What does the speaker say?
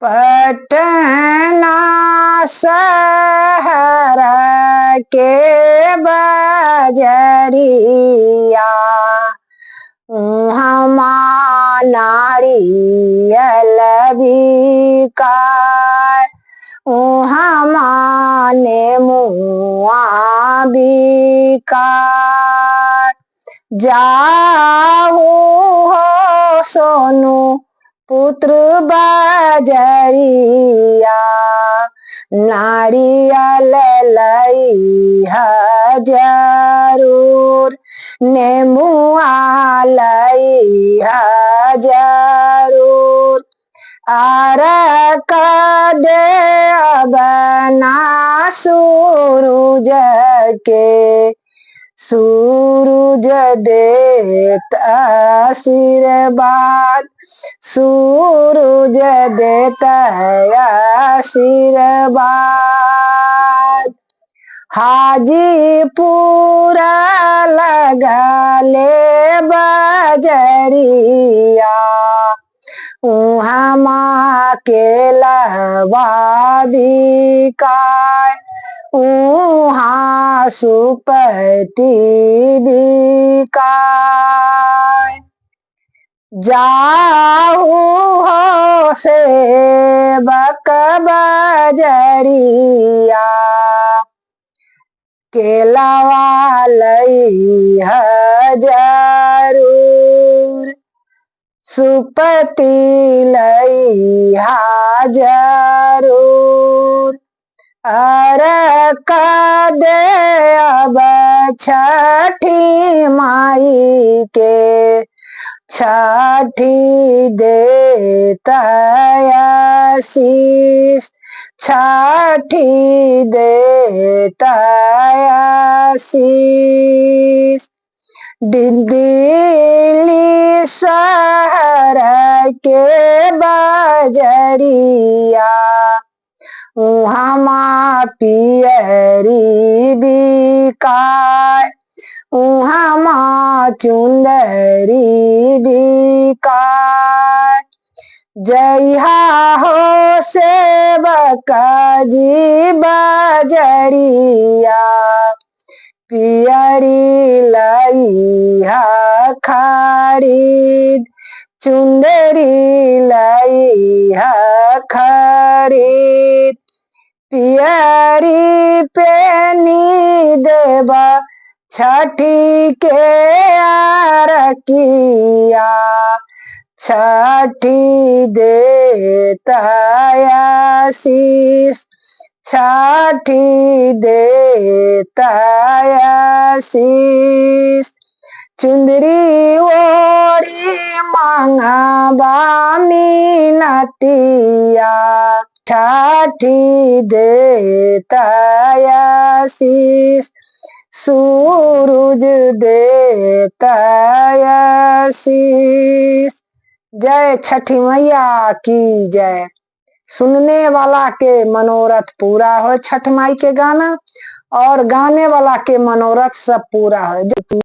पटना शहर के बजरिया उहाँ नारियल बिकाय, उहाँ नेमुआ बिकाय। जाहू हो सोनू पुत्र बजरिया, नारियल लइहा जरूर, नेमुआ लइहा जरूर। अरक देवना सूरज के, सूरज देत आशीर्वाद, सूरज देत आशीर्वाद। हाजीपुर लगले बजरिया, उहाँ केलवा बिकाय, उहाँ सुपति बिकाय। जाहू हो सेवक बजरिया, केलवा लइहा जरूर, सुपति लइहा जरूर। अरक देव छठी माई के, छठी देत आशीष, छठी देत आशीष। दिल्ली शहर के बजरिया, उहाँ पियरी बिकाय, उहाँ चुंदरी बिकाय। जइहा हो सेवक जी बजरिया, पियरी लइहा खरीद, चुंदरी लइहा खरीद। पियरी पेनी देवा छठी के आरकिया, छठी देत आशीष, छठी देत आशीष। चुंदरी ओढ़ी मांगबा मिनतिया, छठी देत आशीष, सूरज देत आशीष। जय छठी मैया की जय। सुनने वाला के मनोरथ पूरा हो छठ माई के गाना, और गाने वाला के मनोरथ सब पूरा हो।